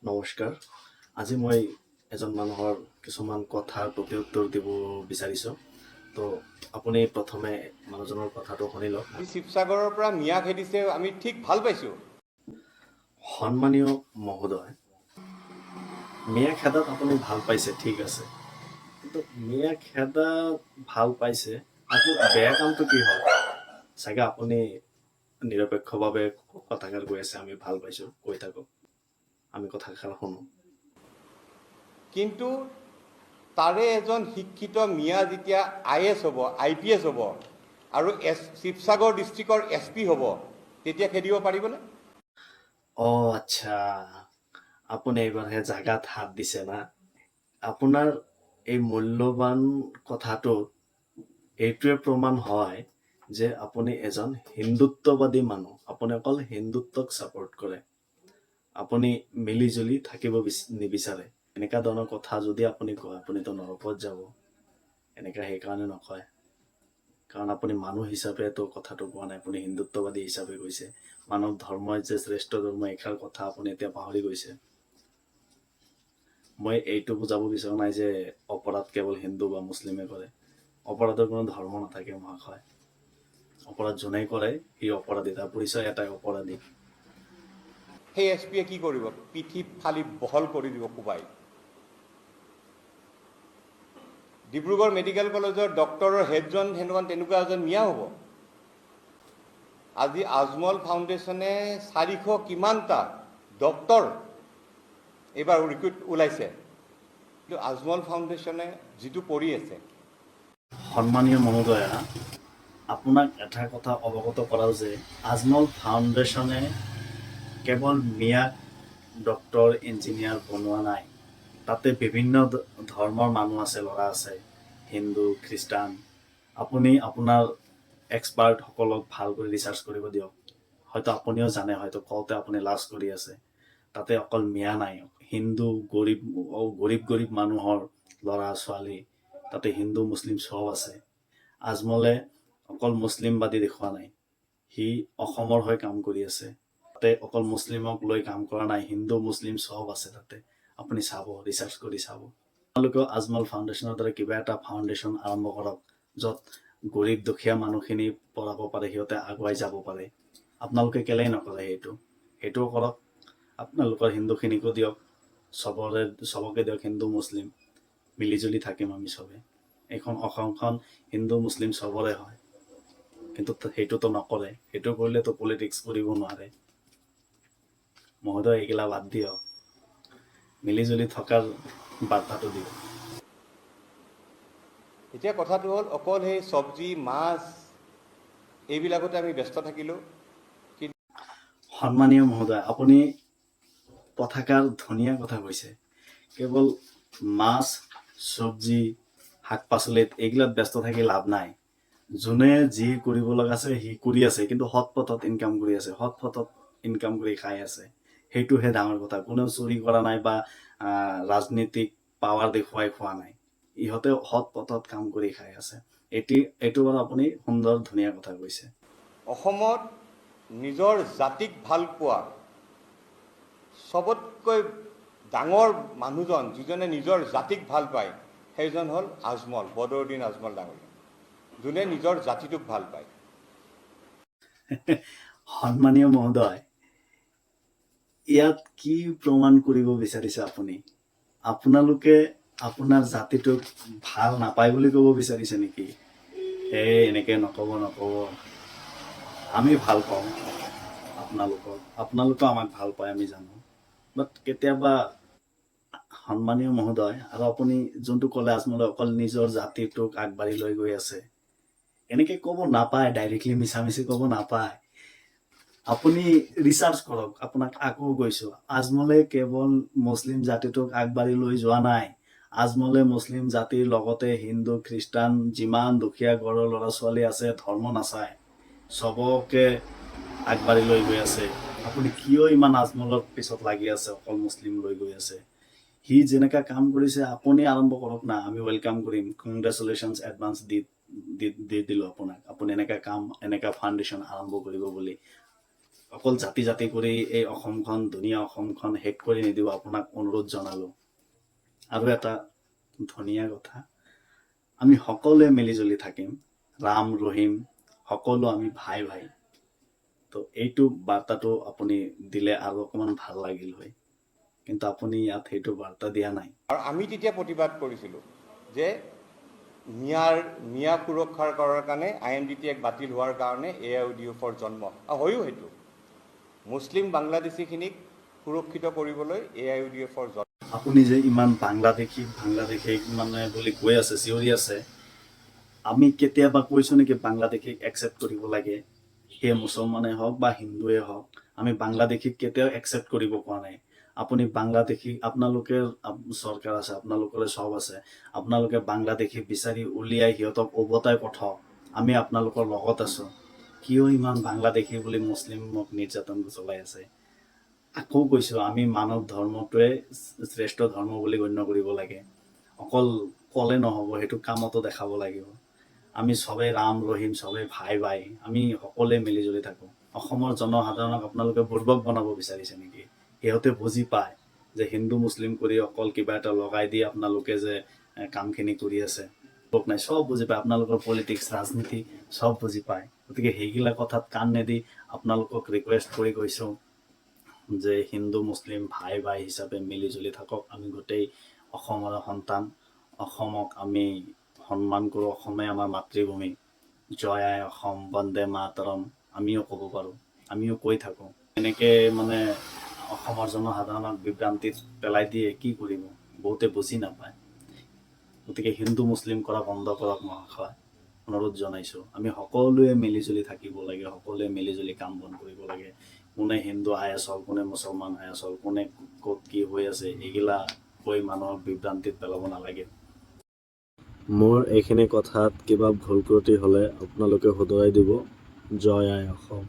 নমস্কাৰ। আজি মই এজন মানুহৰ কিছুমান কথাৰ প্ৰতি উত্তৰ দিব বিচাৰিছোঁ। তো আপুনি প্ৰথমে মানুহজনৰ কথাটো শুনি লওক। শিৱসাগৰৰ পৰা মিয়া খেদিছে, আমি ঠিক ভাল পাইছোঁ। সন্মানীয় মহোদয়, মিয়া খেদাত আপুনি ভাল পাইছে, ঠিক আছে, কিন্তু মিয়া খেদা ভাল পাইছে, আকৌ বেয়া কামটো কি হ'ল? চাগে আপুনি নিৰপেক্ষভাৱে কথাষাৰ কৈ আছে, আমি ভাল পাইছোঁ, কৈ থাকক, আমি কথাষাৰ শুনো। কিন্তু তাৰে এজন শিক্ষিত মিয়া যেতিয়া IAS হ'ব, IPS হ'ব আৰু শিৱসাগৰ ডিষ্ট্ৰিক্টৰ SP হ'ব, তেতিয়া খেদিব পাৰিবনে? আচ্ছা, আপুনি এইবাৰহে জাগাত হাত দিছে না। আপোনাৰ এই মূল্যৱান কথাটো এইটোৱে প্ৰমাণ হয় যে আপুনি এজন হিন্দুত্ববাদী মানুহ। আপুনি অকল হিন্দুত্বক ছাপোৰ্ট কৰে, আপুনি মিলি জুলি থাকিব নিবিচাৰে। এনেকুৱা ধৰণৰ কথা যদি আপুনি কয়, আপুনিতো নৰকত যাব। এনেকুৱা সেইকাৰণে নকয়, কাৰণ আপুনি মানুহ হিচাপেতো কথাটো কোৱা নাই, আপুনি হিন্দুত্ববাদী হিচাপে কৈছে। মানৱ ধৰ্মই যে শ্ৰেষ্ঠ ধৰ্ম, এইষাৰ কথা আপুনি এতিয়া পাহৰি গৈছে। মই এইটো বুজাব বিচৰা নাই যে অপৰাধ কেৱল হিন্দু বা মুছলিমে কৰে। অপৰাধৰ কোনো ধৰ্ম নাথাকে মহাশয়। অপৰাধ যোনে কৰে সি অপৰাধী, তাৰ পৰিচয় এটাই, অপৰাধী। সেই SPয়ে কি কৰিব? পিঠি ফালি বহল কৰি দিব কোবাই। ডিব্ৰুগড় মেডিকেল কলেজৰ ডক্টৰৰ হেডজন তেনেকুৱা এজন মিয়া হ'ব। আজি আজমল ফাউণ্ডেশ্যনে 400 কিমানটা ডক্টৰ এইবাৰ ৰিক্ৰুইট ওলাইছে, কিন্তু আজমল ফাউণ্ডেশ্যনে যিটো কৰি আছে। সন্মানীয় মহোদয়া, আপোনাক এটা কথা অৱগত কৰাও যে আজমল ফাউণ্ডেশ্যনে কেৱল মিয়াক ডক্টৰ ইঞ্জিনিয়াৰ বনোৱা নাই। তাতে বিভিন্ন ধৰ্মৰ মানুহ আছে, ল'ৰা আছে, হিন্দু খ্ৰীষ্টান। আপুনি আপোনাৰ এক্সপাৰ্টসকলক ভাল কৰি ৰিচাৰ্চ কৰিব দিয়ক। হয়তো আপুনিও জানে, হয়তো কওঁতে আপুনি লাজ কৰি আছে। তাতে অকল মিয়া নাই, হিন্দু গৰীব মানুহৰ ল'ৰা ছোৱালী, তাতে হিন্দু মুছলিম চব আছে। আজমলে অকল মুছলিমবাদী দেখুওৱা নাই, সি অসমৰ হৈ কাম কৰি আছে। তাতে অকল মুছলিমক লৈ কাম কৰা নাই, হিন্দু মুছলিম চব আছে তাতে। আপুনি চাব, ৰিচাৰ্চ কৰি চাব। আপোনালোকেও আজমল ফাউণ্ডেশ্যনৰ দৰে কিবা এটা ফাউণ্ডেশ্যন আৰম্ভ কৰক, য'ত গৰীব দুখীয়া মানুহখিনি পঢ়াব পাৰে, সিহঁতে আগুৱাই যাব পাৰে। আপোনালোকে কেলেই নকৰে সেইটোও কৰক। আপোনালোকৰ হিন্দুখিনিকো দিয়ক, চবকে দিয়ক, হিন্দু মুছলিম মিলিজুলি থাকিম আমি চবে। এইখন অসমখন হিন্দু মুছলিম চবৰে হয়, কিন্তু সেইটোতো নকৰে। সেইটো কৰিলেতো পলিটিক্স কৰিব নোৱাৰে। মহোদয়, এইগিলা বাদ দিয়ক, মিলিজুলি থকাৰ বাৰ্তাটো দিয়ক। এতিয়া কথাটো হ'ল, অকল সেই চব্জি মাছ এইবিলাকতে আমি ব্যস্ত থাকিলোঁ। সন্মানীয় মহোদয়, আপুনি কথাষাৰ ধুনীয়া কথা কৈছে। কেৱল মাছ চব্জি শাক পাচলিত এইগিলাত ব্যস্ত থাকি লাভ নাই। যোনে যি কৰিব লগা আছে সি কৰি আছে, কিন্তু সৎ পথত ইনকাম কৰি আছে, সৎ পথত ইনকাম কৰি খাই আছে। সেইটোহে ডাঙৰ কথা। কোনেও চুৰি কৰা নাই বা ৰাজনীতিক পাৱাৰ দেখুৱাই খোৱা নাই। ইহঁতে সৎ পথত কাম কৰি খাই আছে। এইটো বাৰু আপুনি সুন্দৰ ধুনীয়া কথা কৈছে। অসমত নিজৰ জাতিক ভাল পোৱা চবতকৈ ডাঙৰ মানুহজন, যিজনে নিজৰ জাতিক ভাল পায়, সেইজন হ'ল আজমল, বদৰুদ্দিন আজমল ডাঙৰীয়া, যোনে নিজৰ জাতিটোক ভাল পায়। সন্মানীয় মহোদয়, ইয়াত কি প্ৰমাণ কৰিব বিচাৰিছে আপুনি? আপোনালোকে আপোনাৰ জাতিটোক ভাল নাপায় বুলি ক'ব বিচাৰিছে নেকি? এনেকে নকব। আমি ভাল পাওঁ আপোনালোকেও আমাক ভাল পায়, আমি জানো। বাট কেতিয়াবা সন্মানীয় মহোদয়, আৰু আপুনি যোনটো ক'লে আজমলে অকল নিজৰ জাতিটোক আগবাঢ়ি লৈ গৈ আছে, এনেকে ক'ব নাপায়। ডাইৰেক্টলি মিছামিছি ক'ব নাপায়। আপুনি ৰিচাৰ্চ কৰক। আপোনাক আকৌ কৈছো, আজমলে কেৱল মুছলিম জাতিটোক আগবাঢ়ি লৈ যোৱা নাই। আজমলে মুছলিম জাতিৰ লগতে হিন্দু খ্ৰীষ্টান যিমান দুখীয়া ঘৰৰ ল'ৰা ছোৱালী আছে, ধৰ্ম নাচায়, চবকে আগবাঢ়ি লৈ গৈ আছে। আপুনি কিয় ইমান আজমলৰ পিছত লাগি আছে, অকল মুছলিম লৈ গৈ আছে? সি যেনেকা কাম কৰিছে আপুনি আৰম্ভ কৰক না, আমি ৱেলকাম কৰিম। কংগ্ৰেচুলেশ্যনছ এডভান্স দি দিলোঁ আপোনাক। আপুনি এনেকা ফাউণ্ডেশ্যন আৰম্ভ কৰিব বুলি। অকল জাতি জাতি কৰি এই অসমখন ধুনীয়া অসমখন শেষ কৰি নিদিব, আপোনাক অনুৰোধ জনালোঁ। আৰু এটা ধুনীয়া কথা, আমি সকলোৱে মিলিজুলি থাকিম, ৰাম ৰহিম সকলো আমি ভাই ভাই। তো এইটো বাৰ্তাটো আপুনি দিলে আৰু অকণমান ভাল লাগিল হয়, কিন্তু আপুনি ইয়াত সেইটো বাৰ্তা দিয়া নাই। আৰু আমি তেতিয়া প্ৰতিবাদ কৰিছিলোঁ যে মিয়া সুৰক্ষাৰ কৰাৰ কাৰণে IMDT এক বাতিল হোৱাৰ কাৰণে AIUDFৰ জন্ম, আৰু হয়ো সেইটো মুছলিম বাংলাদেশীখিনিক সুৰক্ষিত কৰিবলৈ AIUDFৰ জন্ম। আপুনি যে ইমান বাংলাদেশী মানে বুলি কৈ আছে, চিঞৰি আছে, আমি কেতিয়াবা কৈছোঁ নেকি বাংলাদেশীক একচেপ্ট কৰিব লাগে? সেয়ে মুছলমানে হওক বা হিন্দুৱে হওক, আমি বাংলাদেশীক কেতিয়াও একচেপ্ট কৰিব পৰা নাই। আপুনি বাংলাদেশী, আপোনালোকে চৰকাৰ আছে, আপোনালোকৰে চব আছে, আপোনালোকে বাংলাদেশী বিচাৰি উলিয়াই সিহঁতক উভতাই পঠাওক, আমি আপোনালোকৰ লগত আছোঁ। কিয় ইমান বাংলাদেশী বুলি মুছলিমক নিৰ্যাতন চলাই আছে? আকৌ কৈছোঁ, আমি মানৱ ধৰ্মটোৱে শ্ৰেষ্ঠ ধৰ্ম বুলি গণ্য কৰিব লাগে। অকল ক'লে নহ'ব, সেইটো কামতো দেখাব লাগিব। আমি চবেই ৰাম ৰহিম, চবেই ভাই ভাই, আমি সকলোৱে মিলিজুলি থাকোঁ। অসমৰ জনসাধাৰণক আপোনালোকে বুৰ্বক বনাব বিচাৰিছে নেকি? সিহঁতে বুজি পায় যে হিন্দু মুছলিম কৰি অকল কিবা এটা লগাই দি আপোনালোকে যে কামখিনি কৰি আছে, নাই, চব বুজি পায়। আপোনালোকৰ পলিটিক্স, ৰাজনীতি চব বুজি পায়। গতিকে সেইগিলা কথাত কাণ নিদি আপোনালোকক ৰিকুৱেষ্ট কৰি কৈছোঁ যে হিন্দু মুছলিম ভাই ভাই হিচাপে মিলিজুলি থাকক। আমি গোটেই অসমৰে সন্তান, অসমক আমি সন্মান কৰোঁ, অসমে আমাৰ মাতৃভূমি। জয় আই অসম, বন্দে মাতৰম আমিও ক'ব পাৰোঁ, আমিও কৈ থাকোঁ। এনেকৈ মানে অসমৰ জনসাধাৰণক বিভ্ৰান্তিত পেলাই দিয়ে, কি কৰিব? বহুতে বুজি নাপায়। গতিকে হিন্দু মুছলিম কৰা বন্ধ কৰক মহাশয়, অনুৰোধ জনাইছোঁ। আমি সকলোৱে মিলিজুলি থাকিব লাগে, সকলোৱে মিলিজুলি কাম বন কৰিব লাগে। কোনে হিন্দু আয়াচল, কোনে মুছলমান আয়াচল, কোনে ক'ত কি হৈ আছে, এইগিলা কৈ মানুহক বিভ্ৰান্তিত পেলাব নালাগে। মোৰ এইখিনি কথাত কিবা ভুল ত্ৰুটি হ'লে আপোনালোকে শুধৰাই দিব। জয় আই অসম।